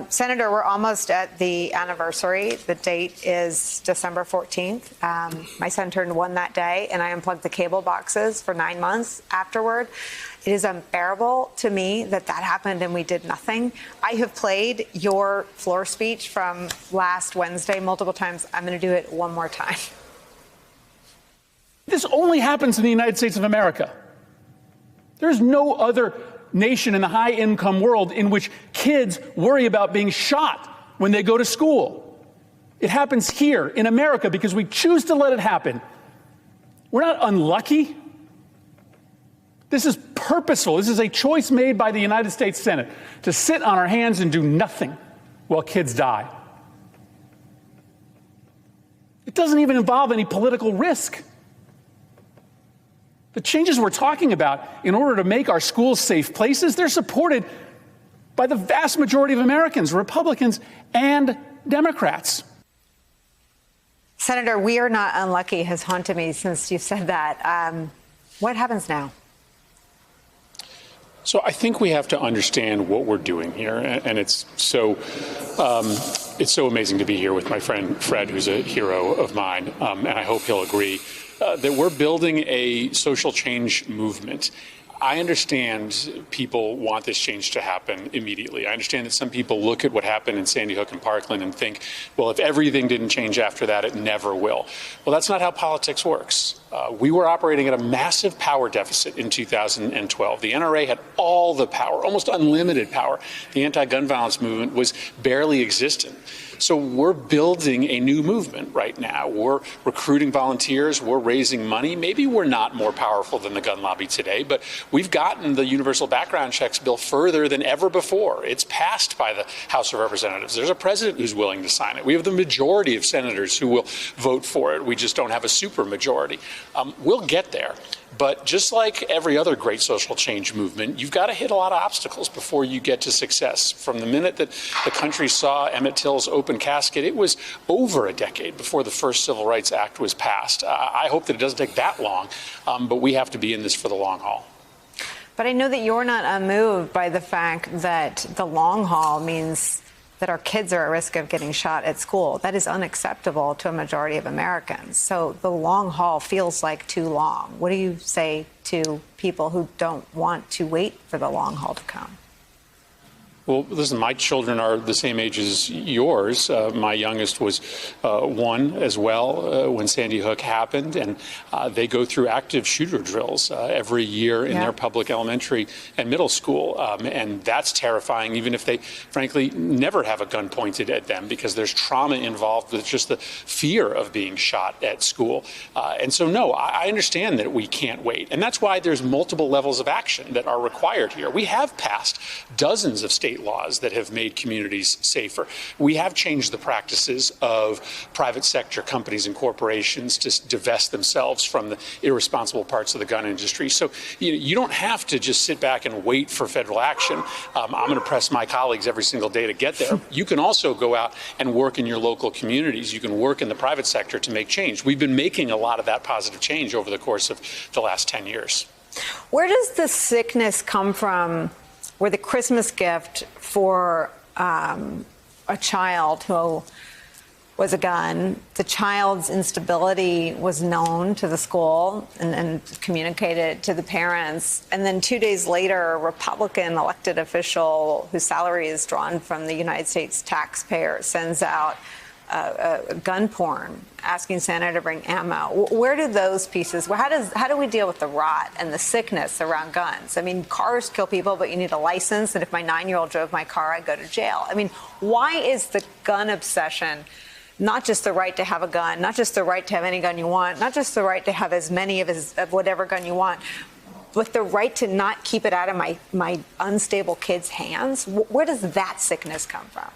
Senator, we're almost at the anniversary. The date is December 14th. My son turned 1 that day, and I unplugged the cable boxes for 9 months afterward. It is unbearable to me that happened and we did nothing. I have played your floor speech from last Wednesday multiple times. I'm going to do it one more time. This only happens in the United States of America. There's no other nation in the high-income world in which kids worry about being shot when they go to school. It happens here in America because we choose to let it happen. We're not unlucky. This is purposeful. This is a choice made by the United States Senate to sit on our hands and do nothing while kids die. It doesn't even involve any political risk. The changes we're talking about in order to make our schools safe places, they're supported by the vast majority of Americans, Republicans and Democrats. Senator, we are not unlucky has haunted me since you said that. What happens now? So I think we have to understand what we're doing here, and it's so amazing to be here with my friend Fred, who's a hero of mine, and I hope he'll agree that we're building a social change movement. I understand people want this change to happen immediately. I understand that some people look at what happened in Sandy Hook and Parkland and think, well, if everything didn't change after that, it never will. Well, that's not how politics works. We were operating at a massive power deficit in 2012. The NRA had all the power, almost unlimited power. The anti-gun violence movement was barely existent. So we're building a new movement right now. We're recruiting volunteers. We're raising money. Maybe we're not more powerful than the gun lobby today, but we've gotten the universal background checks bill further than ever before. It's passed by the House of Representatives. There's a president who's willing to sign it. We have the majority of senators who will vote for it. We just don't have a super majority. We'll get there. But just like every other great social change movement, you've got to hit a lot of obstacles before you get to success. From the minute that the country saw Emmett Till's open casket, it was over a decade before the first Civil Rights Act was passed. I hope that it doesn't take that long, but we have to be in this for the long haul. But I know that you're not unmoved by the fact that the long haul means that our kids are at risk of getting shot at school. That is unacceptable to a majority of Americans. So the long haul feels like too long. What do you say to people who don't want to wait for the long haul to come? Well, listen, my children are the same age as yours. My youngest was 1 as well when Sandy Hook happened, and they go through active shooter drills every year in their public elementary and middle school. And that's terrifying, even if they, frankly, never have a gun pointed at them, because there's trauma involved with just the fear of being shot at school. And so, no, I understand that we can't wait. And that's why there's multiple levels of action that are required here. We have passed dozens of state laws that have made communities safer. We have changed the practices of private sector companies and corporations to divest themselves from the irresponsible parts of the gun industry. So you don't have to just sit back and wait for federal action. I'm going to press my colleagues every single day to get there. You can also go out and work in your local communities. You can work in the private sector to make change. We've been making a lot of that positive change over the course of the last 10 years. Where does the sickness come from where the Christmas gift for a child who was a gun, the child's instability was known to the school and communicated to the parents, and then 2 days later, a Republican elected official whose salary is drawn from the United States taxpayer sends out gun porn, asking Santa to bring ammo. Where do those pieces, how do we deal with the rot and the sickness around guns? I mean, cars kill people, but you need a license. And if my 9-year-old drove my car, I'd go to jail. I mean, why is the gun obsession not just the right to have a gun, not just the right to have any gun you want, not just the right to have as many of whatever gun you want, but the right to not keep it out of my unstable kids' hands? Where does that sickness come from?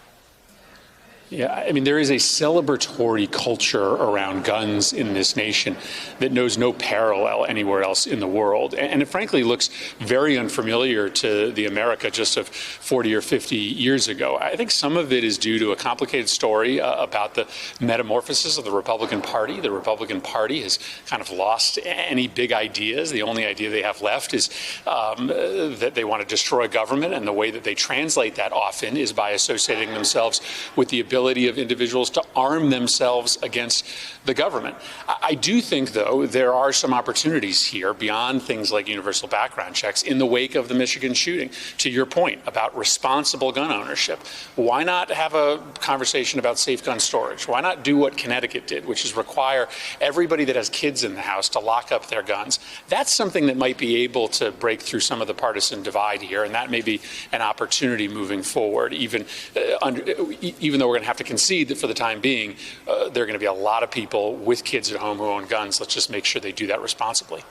Yeah, I mean, there is a celebratory culture around guns in this nation that knows no parallel anywhere else in the world. And it frankly looks very unfamiliar to the America just of 40 or 50 years ago. I think some of it is due to a complicated story about the metamorphosis of the Republican Party. The Republican Party has kind of lost any big ideas. The only idea they have left is that they want to destroy government, and the way that they translate that often is by associating themselves with the ability of individuals to arm themselves against the government. I do think, though, there are some opportunities here beyond things like universal background checks in the wake of the Michigan shooting. To your point about responsible gun ownership, why not have a conversation about safe gun storage? Why not do what Connecticut did, which is require everybody that has kids in the house to lock up their guns? That's something that might be able to break through some of the partisan divide here, and that may be an opportunity moving forward, even though we're going to have to concede that for the time being, there are going to be a lot of people with kids at home who own guns. Let's just make sure they do that responsibly.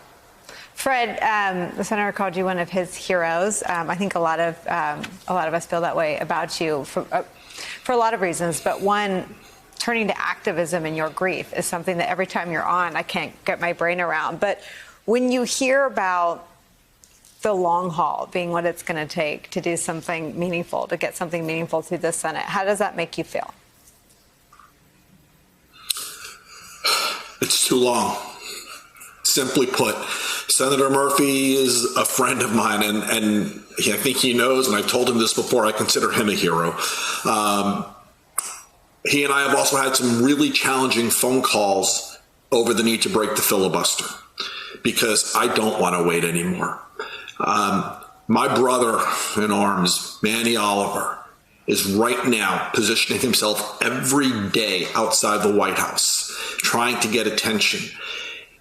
Fred, the senator called you one of his heroes. I think a lot of us feel that way about you for a lot of reasons. But one, turning to activism in your grief is something that every time you're on, I can't get my brain around. But when you hear about the long haul being what it's going to take to do something meaningful, to get something meaningful through the Senate, how does that make you feel? It's too long. Simply put, Senator Murphy is a friend of mine, and I think he knows, and I've told him this before, I consider him a hero. He and I have also had some really challenging phone calls over the need to break the filibuster, because I don't want to wait anymore. My brother in arms, Manny Oliver, is right now positioning himself every day outside the White House, trying to get attention.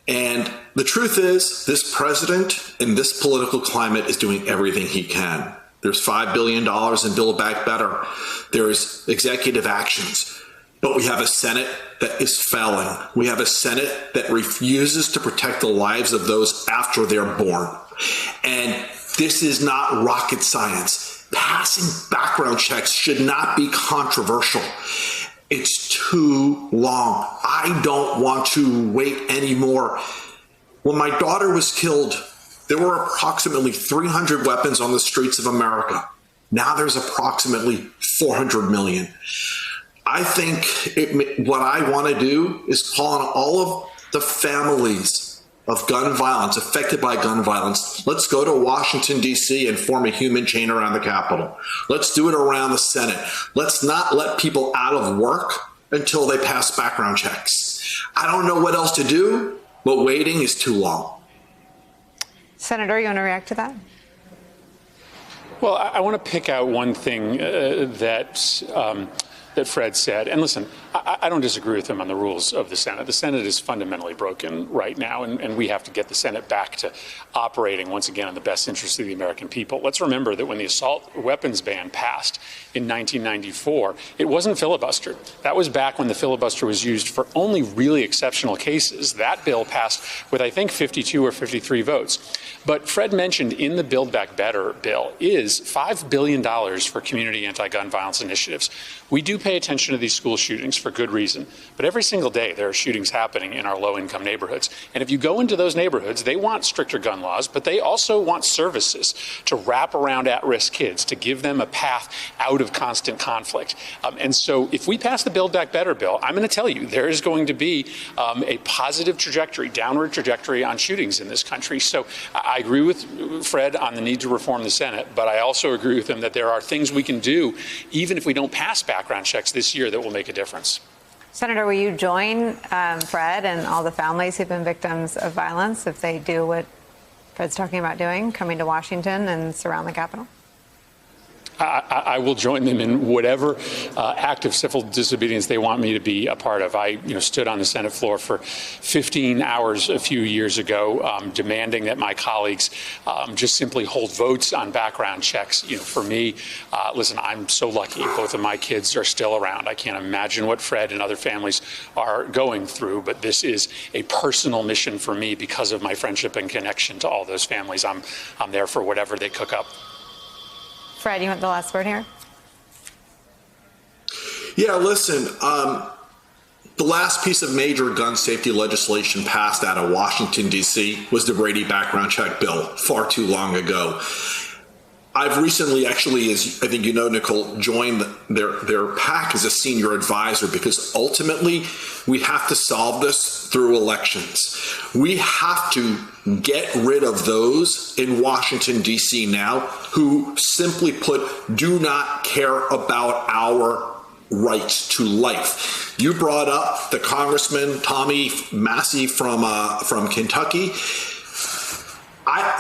And the truth is, this president in this political climate is doing everything he can. There's $5 billion in Build Back Better. There's executive actions. But we have a Senate that is failing. We have a Senate that refuses to protect the lives of those after they're born. And this is not rocket science. Passing background checks should not be controversial. It's too long. I don't want to wait anymore. When my daughter was killed, there were approximately 300 weapons on the streets of America. Now there's approximately 400 million. I think what I want to do is call on all of the families of gun violence, affected by gun violence. Let's go to Washington, D.C. and form a human chain around the Capitol. Let's do it around the Senate. Let's not let people out of work until they pass background checks. I don't know what else to do, but waiting is too long. Senator, you want to react to that? Well, I want to pick out one thing that Fred said. And listen, I don't disagree with him on the rules of the Senate. The Senate is fundamentally broken right now, and we have to get the Senate back to operating once again in the best interest of the American people. Let's remember that when the assault weapons ban passed in 1994, it wasn't filibustered. That was back when the filibuster was used for only really exceptional cases. That bill passed with, I think, 52 or 53 votes. But Fred mentioned in the Build Back Better bill is $5 billion for community anti-gun violence initiatives. We do pay attention to these school shootings for good reason, but every single day there are shootings happening in our low-income neighborhoods. And if you go into those neighborhoods, they want stricter gun laws, but they also want services to wrap around at-risk kids, to give them a path out of constant conflict. And so if we pass the Build Back Better bill, I'm going to tell you there is going to be a positive trajectory, downward trajectory on shootings in this country. So I agree with Fred on the need to reform the Senate, but I also agree with him that there are things we can do, even if we don't pass background checks this year, that will make a difference. Senator, will you join Fred and all the families who've been victims of violence if they do what Fred's talking about doing, coming to Washington and surround the Capitol? I will join them in whatever act of civil disobedience they want me to be a part of. I stood on the Senate floor for 15 hours a few years ago, demanding that my colleagues just simply hold votes on background checks. For me, listen, I'm so lucky. Both of my kids are still around. I can't imagine what Fred and other families are going through, but this is a personal mission for me because of my friendship and connection to all those families. I'm there for whatever they cook up. Fred, you want the last word here? Yeah, listen, the last piece of major gun safety legislation passed out of Washington, D.C. was the Brady background check bill far too long ago. I've recently, actually, as I think you know, Nicole, joined their PAC as a senior advisor because ultimately we have to solve this through elections. We have to get rid of those in Washington, D.C. now who simply put do not care about our rights to life. You brought up the Congressman Tommy Massey from Kentucky.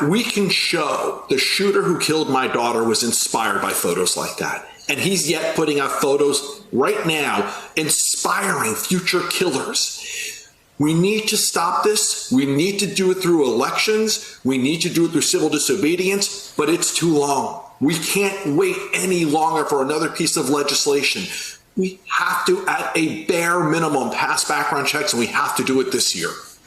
We can show the shooter who killed my daughter was inspired by photos like that. And he's yet putting out photos right now inspiring future killers. We need to stop this. We need to do it through elections. We need to do it through civil disobedience, but it's too long. We can't wait any longer for another piece of legislation. We have to, at a bare minimum, pass background checks, and we have to do it this year.